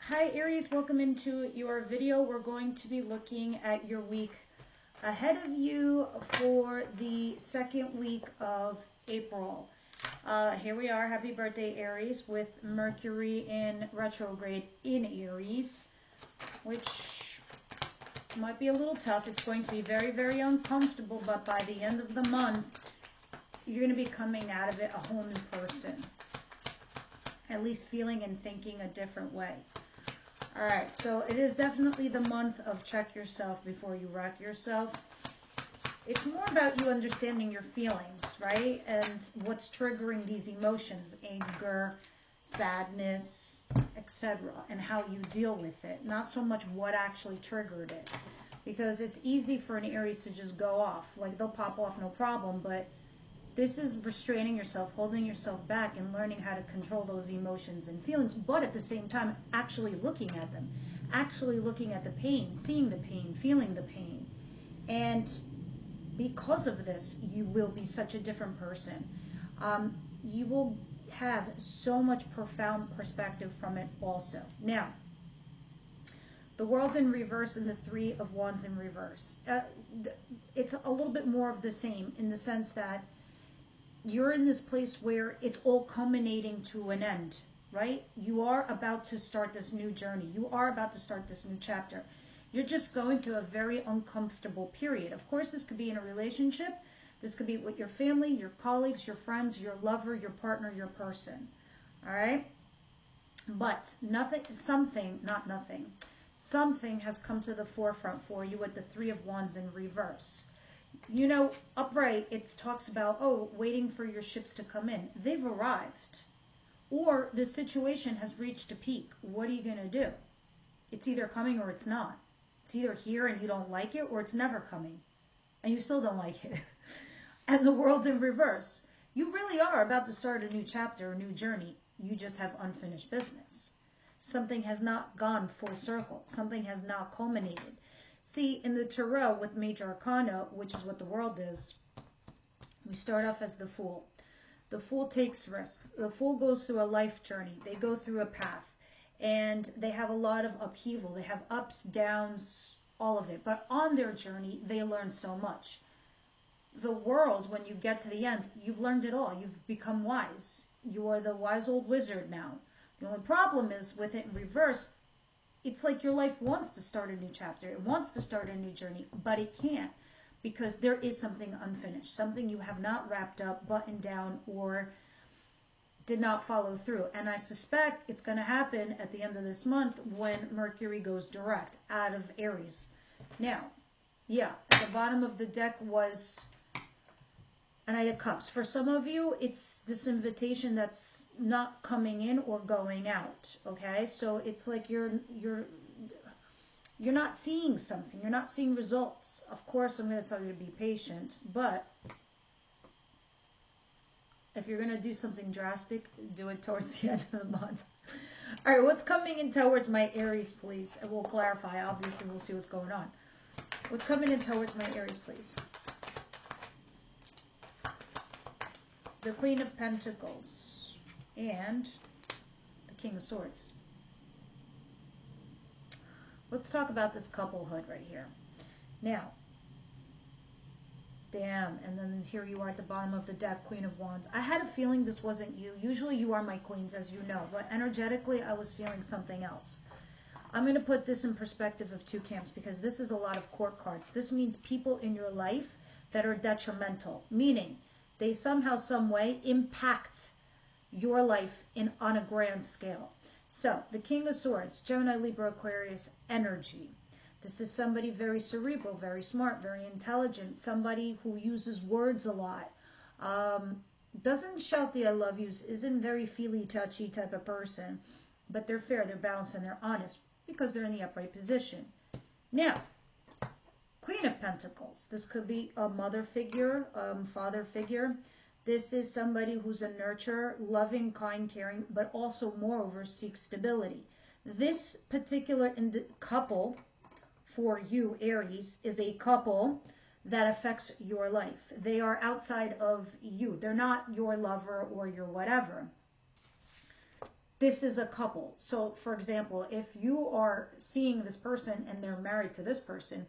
Hi Aries, welcome into your video. We're going to be looking at your week ahead of you for the second week of April. Here we are, happy birthday Aries, with Mercury in retrograde in Aries, which might be a little tough. It's going to be very, very uncomfortable, but by the end of the month, you're going to be coming out of it a whole new person. At least feeling and thinking a different way. All right, so it is definitely the month of check yourself before you wreck yourself. It's more about you understanding your feelings, right? And what's triggering these emotions, anger, sadness, etc., and how you deal with it. Not so much what actually triggered it. Because it's easy for an Aries to just go off. Like, they'll pop off, no problem, but this is restraining yourself, holding yourself back, and learning how to control those emotions and feelings, but at the same time, actually looking at them, actually looking at the pain, seeing the pain, feeling the pain. And because of this, you will be such a different person. You will have so much profound perspective from it also. Now, the world's in reverse and the Three of Wands in reverse. It's a little bit more of the same in the sense that you're in this place where it's all culminating to an end, right? You are about to start this new journey. You are about to start this new chapter. You're just going through a very uncomfortable period. Of course, this could be in a relationship. This could be with your family, your colleagues, your friends, your lover, your partner, your person. All right? But something has come to the forefront for you with the Three of Wands in reverse. You know, upright, it talks about, oh, waiting for your ships to come in. They've arrived. Or the situation has reached a peak. What are you going to do? It's either coming or it's not. It's either here and you don't like it, or it's never coming and you still don't like it. And the world's in reverse. You really are about to start a new chapter, a new journey. You just have unfinished business. Something has not gone full circle. Something has not culminated. See, in the Tarot with Major Arcana, which is what the world is, we start off as the Fool. The Fool takes risks. The Fool goes through a life journey. They go through a path. And they have a lot of upheaval. They have ups, downs, all of it. But on their journey, they learn so much. The World, when you get to the end, you've learned it all. You've become wise. You are the wise old wizard now. The only problem is with it in reverse, it's like your life wants to start a new chapter. It wants to start a new journey, but it can't because there is something unfinished, something you have not wrapped up, buttoned down, or did not follow through. And I suspect it's going to happen at the end of this month when Mercury goes direct out of Aries. Now, yeah, at the bottom of the deck was a Knight of Cups. For some of you, it's this invitation that's not coming in or going out, okay? So it's like you're not seeing something. You're not seeing results. Of course, I'm going to tell you to be patient, but if you're going to do something drastic, do it towards the end of the month. All right, what's coming in towards my Aries, please? And we'll clarify. Obviously, we'll see what's going on. What's coming in towards my Aries, please? The Queen of Pentacles and the King of Swords. Let's talk about this couplehood right here. Now, damn, and then here you are at the bottom of the deck, Queen of Wands. I had a feeling this wasn't you. Usually you are my queens, as you know, but energetically I was feeling something else. I'm going to put this in perspective of two camps because this is a lot of court cards. This means people in your life that are detrimental, meaning they somehow, some way impact your life on a grand scale. So, the King of Swords, Gemini, Libra, Aquarius, energy. This is somebody very cerebral, very smart, very intelligent, somebody who uses words a lot. Doesn't shout the I love yous, isn't very feely, touchy type of person, but they're fair, they're balanced, and they're honest because they're in the upright position. Now, Queen of Pentacles. This could be a mother figure, father figure. This is somebody who's a nurturer, loving, kind, caring, but also, moreover, seeks stability. This particular couple for you, Aries, is a couple that affects your life. They are outside of you. They're not your lover or your whatever. this is a couple. So for example, if you are seeing this person and they're married to this person,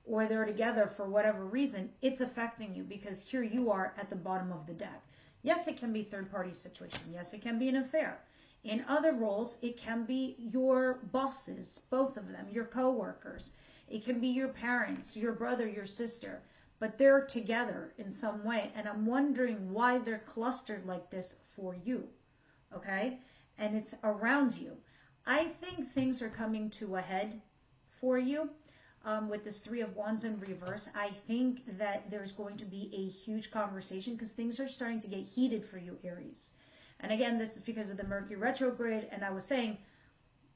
or they're together for whatever reason, it's affecting you because here you are at the bottom of the deck. Yes, it can be third party situation. Yes, it can be an affair. In other roles, it can be your bosses, both of them, your co-workers. It can be your parents, your brother, your sister, but they're together in some way. And I'm wondering why they're clustered like this for you, okay? And it's around you. I think things are coming to a head for you with this Three of Wands in reverse. I think that there's going to be a huge conversation because things are starting to get heated for you, Aries. And again, this is because of the Mercury retrograde. And I was saying,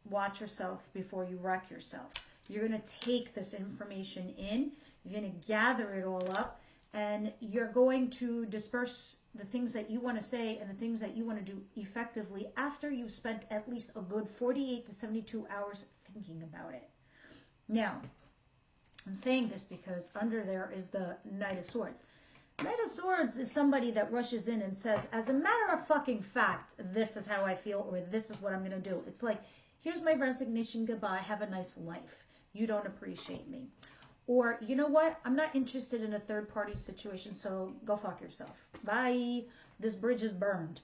watch yourself before you wreck yourself. You're going to take this information in. You're going to gather it all up. And you're going to disperse the things that you want to say and the things that you want to do effectively after you've spent at least a good 48 to 72 hours thinking about it. Now, I'm saying this because under there is the Knight of Swords. Knight of Swords is somebody that rushes in and says, as a matter of fucking fact, this is how I feel, or this is what I'm going to do. It's like, here's my resignation, goodbye, have a nice life. You don't appreciate me. Or, you know what, I'm not interested in a third party situation, so go fuck yourself. Bye. This bridge is burned.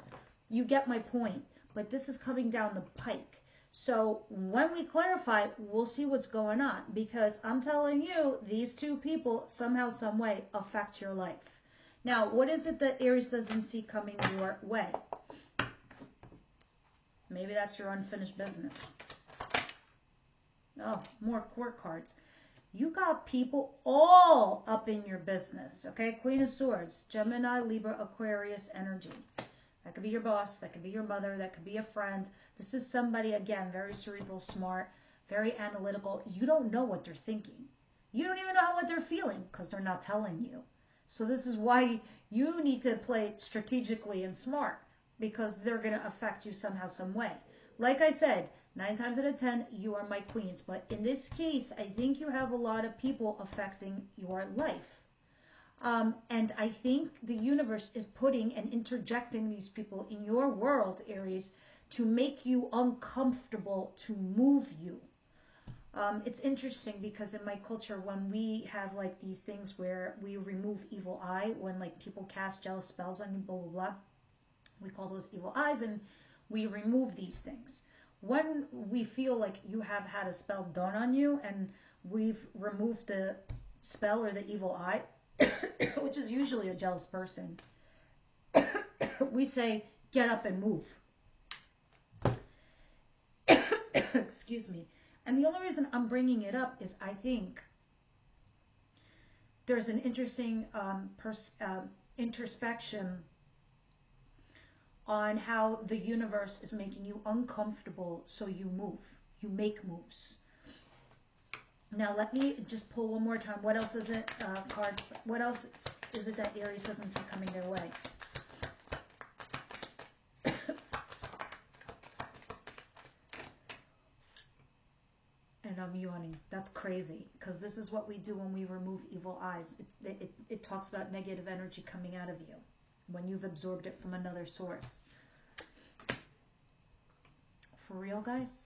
You get my point. But this is coming down the pike. So when we clarify, we'll see what's going on. Because I'm telling you, these two people somehow, some way affect your life. Now, what is it that Aries doesn't see coming your way? Maybe that's your unfinished business. Oh, more court cards. You got people all up in your business, okay? Queen of Swords, Gemini, Libra, Aquarius energy. That could be your boss. That could be your mother. That could be a friend. This is somebody, again, very cerebral, smart, very analytical. You don't know what they're thinking. You don't even know what they're feeling because they're not telling you. So this is why you need to play strategically and smart because they're going to affect you somehow, some way. Like I said, 9 times out of 10, you are my queens. But in this case, I think you have a lot of people affecting your life. And I think the universe is putting and interjecting these people in your world, Aries, to make you uncomfortable, to move you. It's interesting because in my culture, when we have like these things where we remove evil eye, when like people cast jealous spells on you, blah, blah, blah, we call those evil eyes and we remove these things. When we feel like you have had a spell done on you and we've removed the spell or the evil eye, which is usually a jealous person, we say, get up and move. Excuse me. And the only reason I'm bringing it up is I think there's an interesting introspection on how the universe is making you uncomfortable, so you move. You make moves. Now let me just pull one more time. What else is it? Card. What else is it that Aries doesn't see coming their way? And I'm yawning. That's crazy because this is what we do when we remove evil eyes. It talks about negative energy coming out of you when you've absorbed it from another source. For real, guys?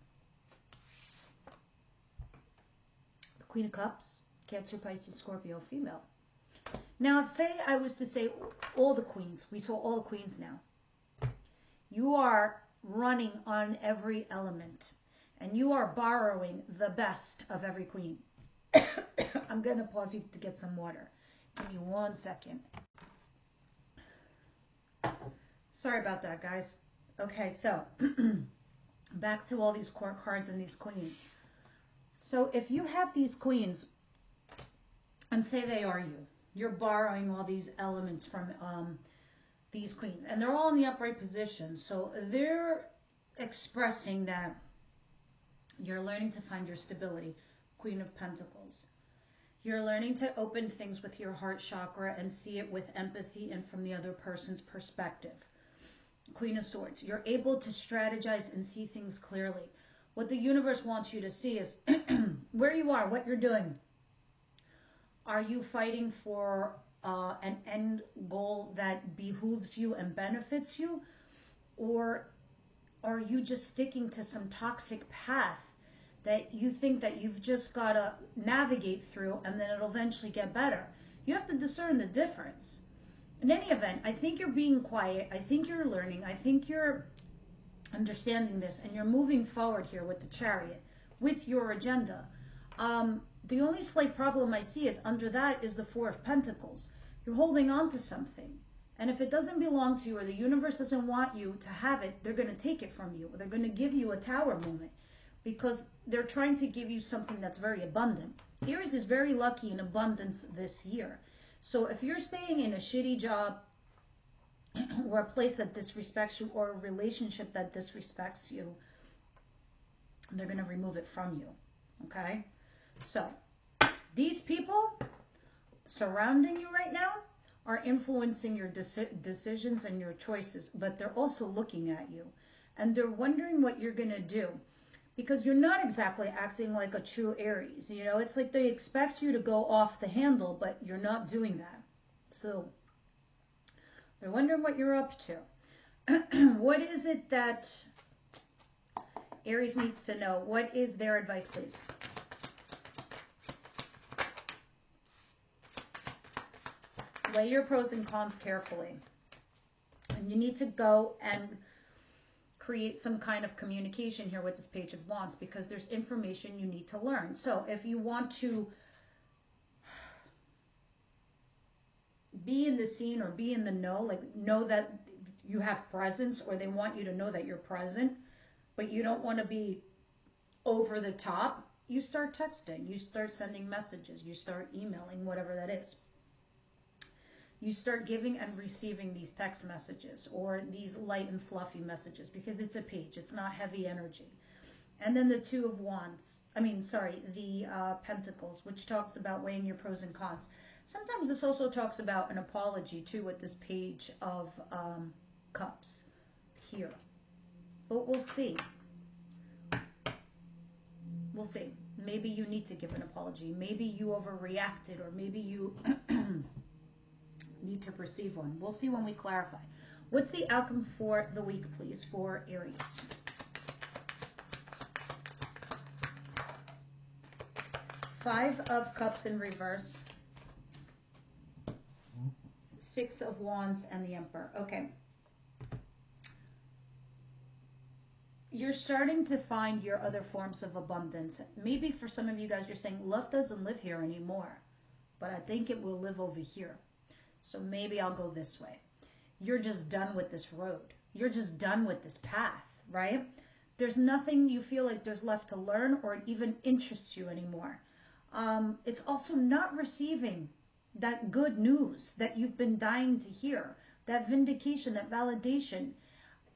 The Queen of Cups, Cancer, Pisces, Scorpio, female. Now, if say I was to say all the queens, we saw all the queens now. You are running on every element. And you are borrowing the best of every queen. I'm going to pause you to get some water. Give me 1 second. Sorry about that, guys. Okay, so back to all these court cards and these queens. So if you have these queens, and say they are you, you're borrowing all these elements from these queens. And they're all in the upright position. So they're expressing that you're learning to find your stability, Queen of Pentacles. You're learning to open things with your heart chakra and see it with empathy and from the other person's perspective. Queen of Swords. You're able to strategize and see things clearly. What the universe wants you to see is where you are, what you're doing. Are you fighting for an end goal that behooves you and benefits you? Or are you just sticking to some toxic path that you think that you've just got to navigate through and then it'll eventually get better? You have to discern the difference. In any event, I think you're being quiet. I think you're learning. I think you're understanding this and you're moving forward here with the Chariot, with your agenda. The only slight problem I see is under that is the Four of Pentacles. You're holding on to something. And if it doesn't belong to you or the universe doesn't want you to have it, they're going to take it from you. Or they're going to give you a tower moment because they're trying to give you something that's very abundant. Aries is very lucky in abundance this year. So if you're staying in a shitty job or a place that disrespects you or a relationship that disrespects you, they're going to remove it from you. Okay? So these people surrounding you right now are influencing your decisions and your choices, but they're also looking at you and they're wondering what you're going to do because you're not exactly acting like a true Aries. You know, it's like they expect you to go off the handle, but you're not doing that. So they're wondering what you're up to. What is it that Aries needs to know? What is their advice, please? Weigh your pros and cons carefully. And you need to go and create some kind of communication here with this Page of Wands because there's information you need to learn. So if you want to be in the scene or be in the know, like know that you have presence or they want you to know that you're present, but you don't want to be over the top, you start texting, you start sending messages, you start emailing, whatever that is. You start giving and receiving these text messages or these light and fluffy messages because it's a page. It's not heavy energy. And then the Two of Wands. The Pentacles, which talks about weighing your pros and cons. Sometimes this also talks about an apology too with this Page of Cups here. But we'll see. We'll see. Maybe you need to give an apology. Maybe you overreacted or maybe you... need to receive one. We'll see when we clarify. What's the outcome for the week, please, for Aries? Five of Cups in reverse. Six of Wands and the Emperor. Okay. You're starting to find your other forms of abundance. Maybe for some of you guys, you're saying, love doesn't live here anymore, but I think it will live over here. So maybe I'll go this way. You're just done with this road. You're just done with this path, right? There's nothing you feel like there's left to learn or it even interests you anymore. It's also not receiving that good news that you've been dying to hear, that vindication, that validation.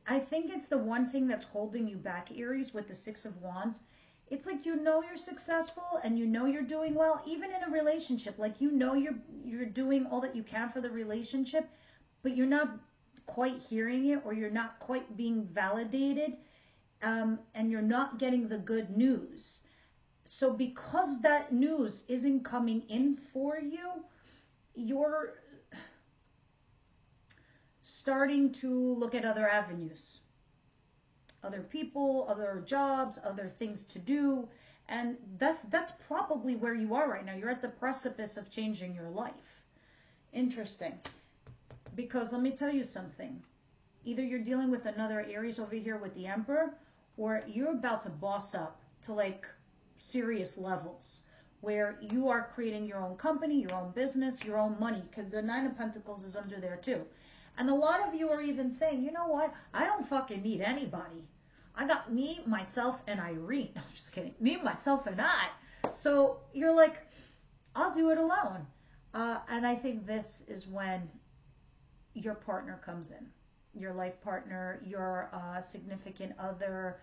I think it's the one thing that's holding you back, Aries, with the Six of Wands. It's like you know you're successful and you know you're doing well, even in a relationship. Like you know you're doing all that you can for the relationship, but you're not quite hearing it or you're not quite being validated, and you're not getting the good news. So because that news isn't coming in for you, you're starting to look at other avenues. Other people, other jobs, other things to do. And that's probably where you are right now. You're at the precipice of changing your life. Interesting. Because let me tell you something. Either you're dealing with another Aries over here with the Emperor, or you're about to boss up to like serious levels where you are creating your own company, your own business, your own money, because the Nine of Pentacles is under there too. And a lot of you are even saying, you know what? I don't fucking need anybody. I got me, myself, and Irene. I'm just kidding. Me, myself, and I. So you're like, I'll do it alone. And I think this is when your partner comes in. Your life partner, your significant other,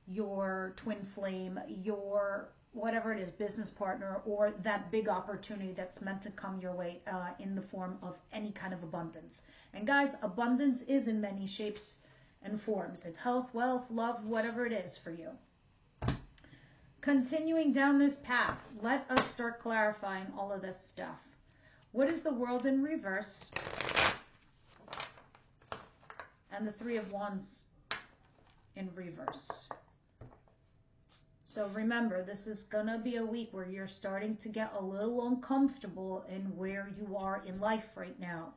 your twin flame, your whatever it is, business partner, or that big opportunity that's meant to come your way in the form of any kind of abundance. And guys, abundance is in many shapes and forms. It's health, wealth, love, whatever it is for you. Continuing down this path, let us start clarifying all of this stuff. What is the World in reverse? And the Three of Wands in reverse. So remember, this is going to be a week where you're starting to get a little uncomfortable in where you are in life right now.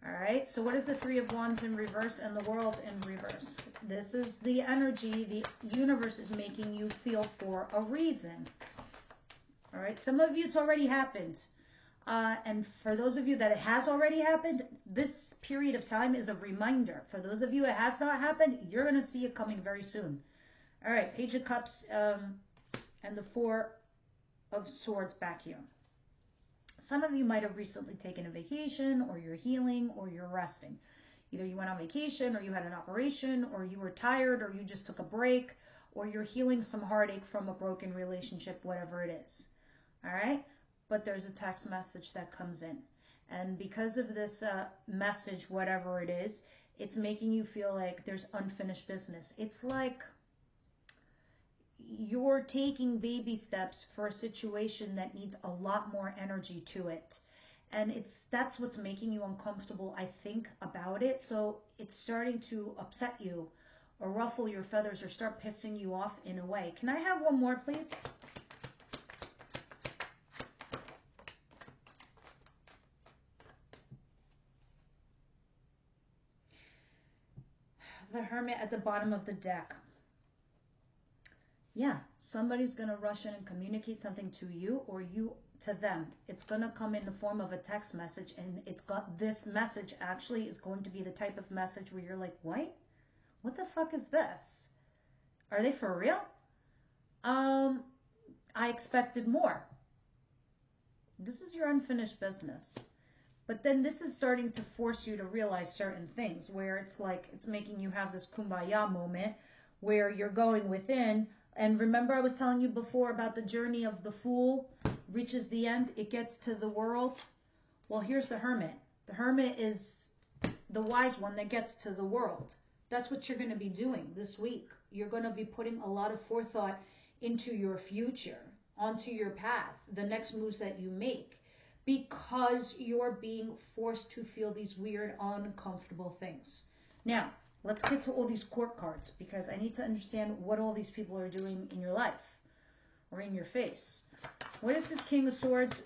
All right, so what is the Three of Wands in reverse and the World in reverse? This is the energy the universe is making you feel for a reason. All right, some of you it's already happened. And for those of you that it has already happened, this period of time is a reminder. For those of you it has not happened, you're going to see it coming very soon. All right, Page of Cups and the Four of Swords back here. Some of you might have recently taken a vacation, or you're healing, or you're resting. Either you went on vacation, or you had an operation, or you were tired, or you just took a break, or you're healing some heartache from a broken relationship, whatever it is. All right? But there's a text message that comes in. And because of this message, whatever it is, it's making you feel like there's unfinished business. It's like you're taking baby steps for a situation that needs a lot more energy to it. And that's what's making you uncomfortable, I think, about it. So it's starting to upset you or ruffle your feathers or start pissing you off in a way. Can I have one more, please? The Hermit at the bottom of the deck. Yeah, somebody's going to rush in and communicate something to you or you to them. It's going to come in the form of a text message, and it's got this message actually is going to be the type of message where you're like, what? What the fuck is this? Are they for real? I expected more. This is your unfinished business. But then this is starting to force you to realize certain things where it's like it's making you have this kumbaya moment where you're going within. And remember I was telling you before about the journey of the Fool reaches the end, it gets to the world. Well, here's the Hermit. The Hermit is the wise one that gets to the world. That's what you're going to be doing this week. You're going to be putting a lot of forethought into your future, onto your path, the next moves that you make, because you're being forced to feel these weird, uncomfortable things. Now, let's get to all these court cards, because I need to understand what all these people are doing in your life or in your face. What is this King of Swords,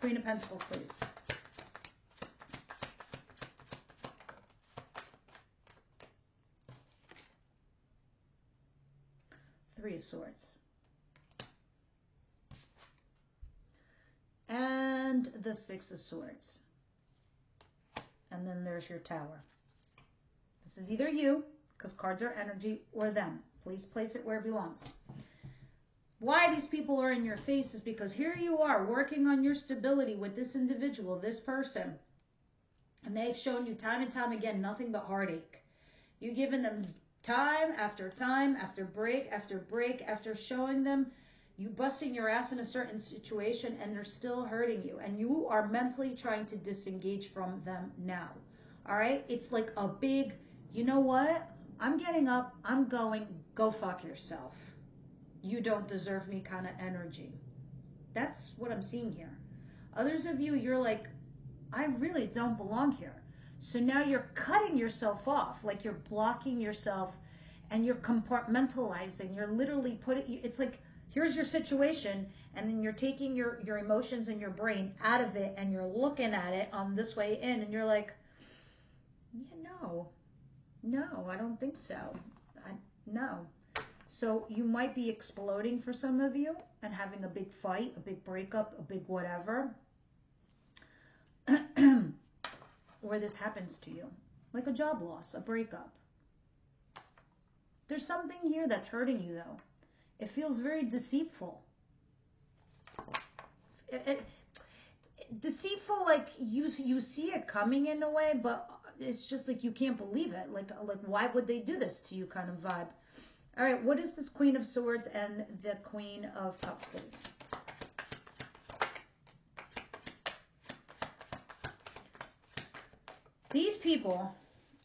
Queen of Pentacles, please? Three of Swords. And the Six of Swords. And then there's your Tower. This is either you, because cards are energy, or them. Please place it where it belongs. Why these people are in your face is because here you are working on your stability with this individual, this person. And they've shown you time and time again nothing but heartache. You've given them time after break after break after showing them you busting your ass in a certain situation, and they're still hurting you. And you are mentally trying to disengage from them now. All right? It's like a big, you know what? I'm getting up. I'm going. Go fuck yourself. You don't deserve me kind of energy. That's what I'm seeing here. Others of you, you're like, I really don't belong here. So now you're cutting yourself off, like you're blocking yourself and you're compartmentalizing. You're literally it's like, here's your situation, and then you're taking your emotions and your brain out of it, and you're looking at it on this way in, and you're like, yeah, no, I don't think so. No. So you might be exploding for some of you and having a big fight, a big breakup, a big whatever. Where this happens to you. Like a job loss, a breakup. There's something here that's hurting you, though. It feels very deceitful. Deceitful, like you see it coming in a way, but it's just like you can't believe it. Like why would they do this to you kind of vibe. All right, what is this Queen of Swords and the Queen of Cups, please? These people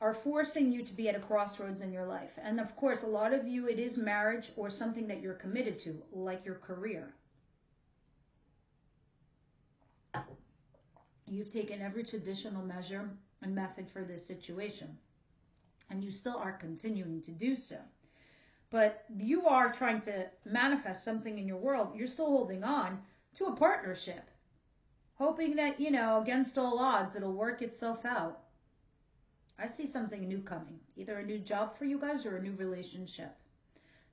are forcing you to be at a crossroads in your life. And of course, a lot of you, it is marriage or something that you're committed to, like your career. You've taken every traditional measure and method for this situation. And you still are continuing to do so. But you are trying to manifest something in your world. You're still holding on to a partnership, hoping that, against all odds, it'll work itself out. I see something new coming, either a new job for you guys or a new relationship.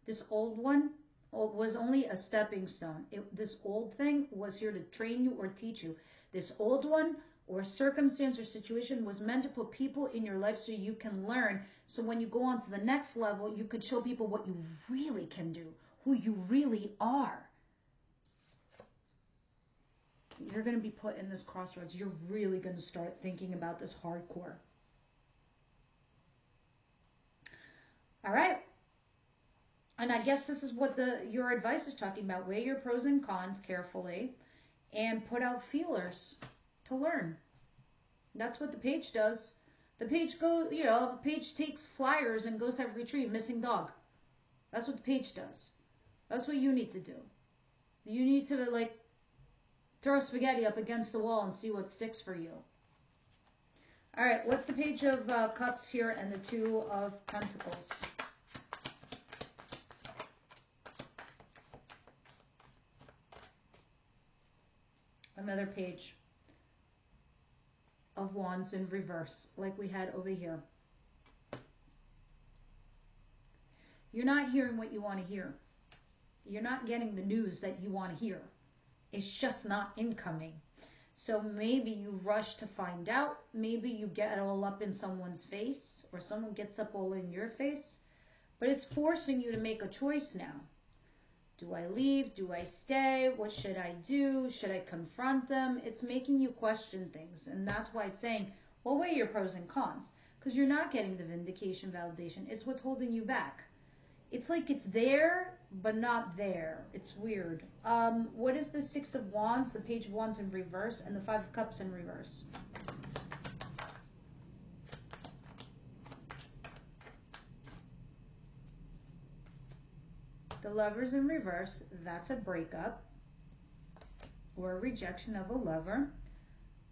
This old one was only a stepping stone. This old thing was here to train you or teach you. This old one or circumstance or situation was meant to put people in your life so you can learn. So when you go on to the next level, you could show people what you really can do, who you really are. You're going to be put in this crossroads. You're really going to start thinking about this hardcore. All right. And I guess this is what your advice is talking about. Weigh your pros and cons carefully and put out feelers to learn. That's what the page does. The page the page takes flyers and goes to every tree, missing dog. That's what the page does. That's what you need to do. You need to throw spaghetti up against the wall and see what sticks for you. All right, what's the Page of Cups here and the Two of Pentacles? Another Page of Wands in reverse, like we had over here. You're not hearing what you want to hear. You're not getting the news that you want to hear. It's just not incoming. So maybe you rush to find out. Maybe you get all up in someone's face, or someone gets up all in your face. But it's forcing you to make a choice now. Do I leave? Do I stay? What should I do? Should I confront them? It's making you question things. And that's why it's saying, well, weigh your pros and cons. Because you're not getting the vindication, validation. It's what's holding you back. It's like it's there, but not there. It's weird. What is the Six of Wands, the Page of Wands in reverse, and the Five of Cups in reverse? The Lovers in reverse, that's a breakup or a rejection of a lover.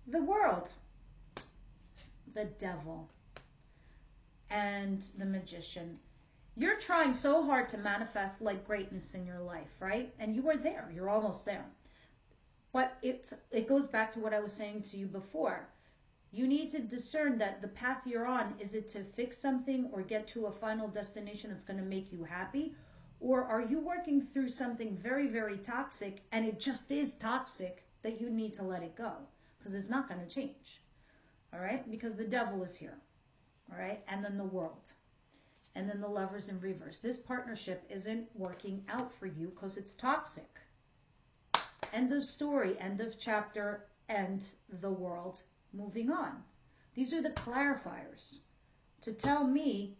The World, the Devil, and the Magician. You're trying so hard to manifest greatness in your life, right? And you are there. You're almost there. But it goes back to what I was saying to you before. You need to discern that the path you're on, is it to fix something or get to a final destination that's going to make you happy? Or are you working through something very, very toxic, and it just is toxic that you need to let it go? Because it's not going to change. All right? Because the Devil is here. All right? And then the World. And then the Lovers in reverse. This partnership isn't working out for you because it's toxic. End of story, end of chapter, end the world. Moving on. These are the clarifiers to tell me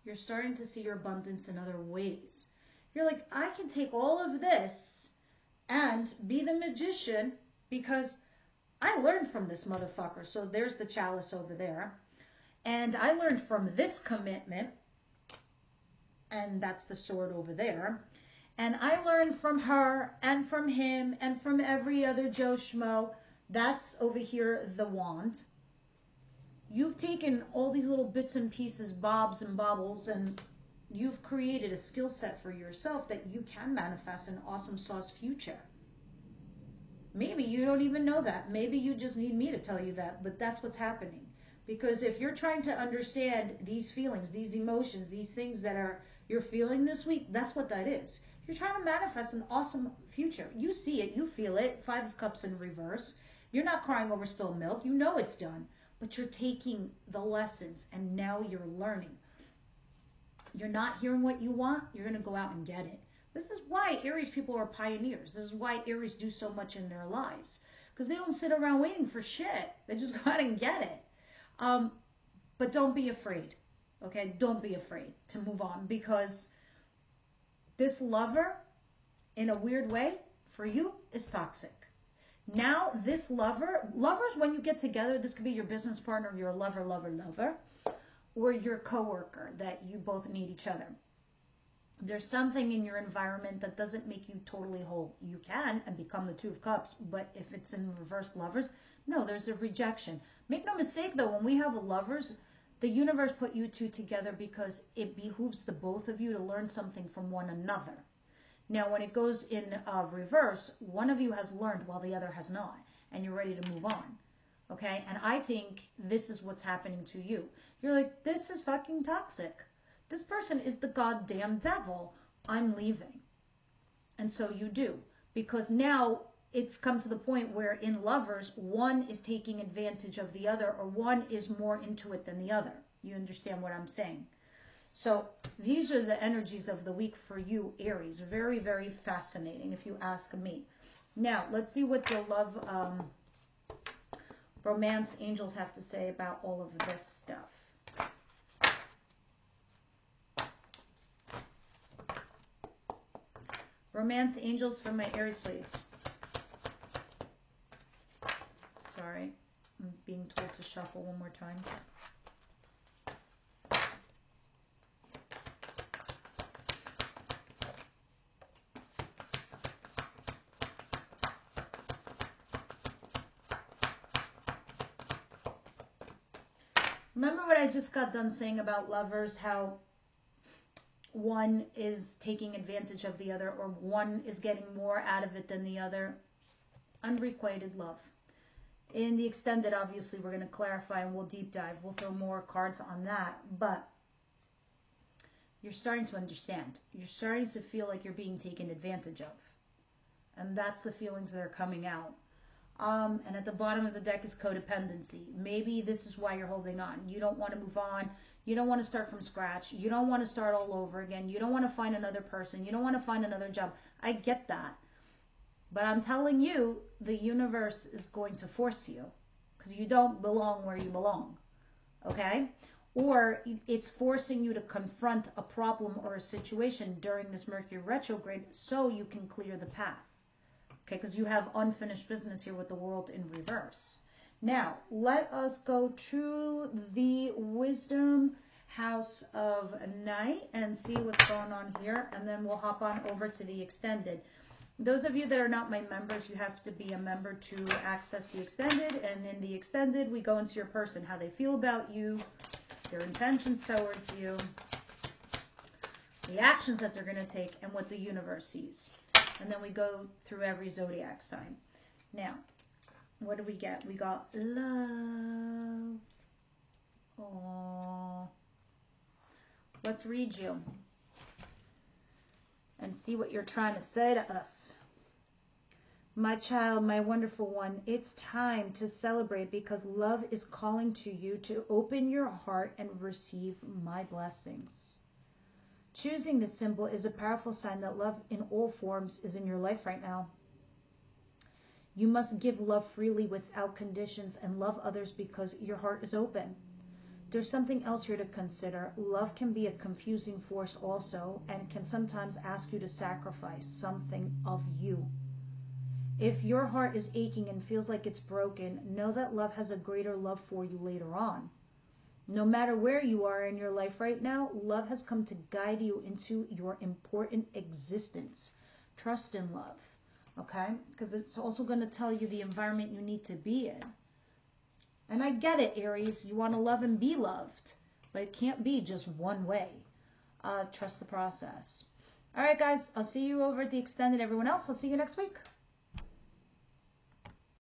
you're starting to see your abundance in other ways. You're like, I can take all of this and be the magician because I learned from this motherfucker. So there's the chalice over there. And I learned from this commitment, and that's the sword over there. And I learned from her and from him and from every other Joe Schmo. That's over here, the wand. You've taken all these little bits and pieces, bobs and bobbles, and you've created a skill set for yourself that you can manifest an awesome sauce future. Maybe you don't even know that. Maybe you just need me to tell you that, but that's what's happening. Because if you're trying to understand these feelings, these emotions, these things that you're feeling this week, that's what that is. You're trying to manifest an awesome future. You see it, you feel it. Five of Cups in reverse. You're not crying over spilled milk. You know it's done. But you're taking the lessons, and now you're learning. You're not hearing what you want. You're going to go out and get it. This is why Aries people are pioneers. This is why Aries do so much in their lives. Because they don't sit around waiting for shit. They just go out and get it. But don't be afraid, okay? Don't be afraid to move on, because this lover, in a weird way, for you, is toxic. Now, this lovers, when you get together, this could be your business partner, your lover, or your coworker that you both need each other. There's something in your environment that doesn't make you totally whole. You can and become the Two of Cups, but if it's in reverse lovers, no, there's a rejection. Make no mistake, though, when we have lovers, The universe put you two together because it behooves the both of you to learn something from one another. Now, when it goes in reverse, one of you has learned while the other has not, and you're ready to move on. Okay? And I think this is what's happening to you. You're like, this is fucking toxic. This person is the goddamn devil. I'm leaving. And so you do. Because now it's come to the point where in lovers, one is taking advantage of the other, or one is more into it than the other. You understand what I'm saying? So these are the energies of the week for you, Aries. Very, very fascinating, if you ask me. Now, let's see what the love romance angels have to say about all of this stuff. Romance angels from my Aries, please. Sorry, I'm being told to shuffle one more time. Remember what I just got done saying about lovers, how one is taking advantage of the other, or one is getting more out of it than the other? Unrequited love. In the extended, obviously, we're going to clarify and we'll deep dive. We'll throw more cards on that. But you're starting to understand. You're starting to feel like you're being taken advantage of. And that's the feelings that are coming out. And at the bottom of the deck is codependency. Maybe this is why you're holding on. You don't want to move on. You don't want to start from scratch. You don't want to start all over again. You don't want to find another person. You don't want to find another job. I get that. But I'm telling you, the universe is going to force you because you don't belong where you belong. Okay? Or it's forcing you to confront a problem or a situation during this Mercury retrograde so you can clear the path. Okay, because you have unfinished business here with the world in reverse. Now, let us go to the Wisdom House of Night and see what's going on here. And then we'll hop on over to the Extended. Those of you that are not my members, you have to be a member to access the Extended. And in the Extended, we go into your person, how they feel about you, their intentions towards you, the actions that they're going to take, and what the universe sees. And then we go through every zodiac sign. Now, what do we get? We got love. Aww. Let's read you and see what you're trying to say to us. My child, my wonderful one, it's time to celebrate because love is calling to you to open your heart and receive my blessings. Choosing this symbol is a powerful sign that love in all forms is in your life right now. You must give love freely without conditions and love others because your heart is open. There's something else here to consider. Love can be a confusing force also and can sometimes ask you to sacrifice something of you. If your heart is aching and feels like it's broken, know that love has a greater love for you later on. No matter where you are in your life right now, love has come to guide you into your important existence. Trust in love, okay? Because it's also going to tell you the environment you need to be in. And I get it, Aries. You want to love and be loved, but it can't be just one way. Trust the process. All right, guys. I'll see you over at the Extended. Everyone else, I'll see you next week.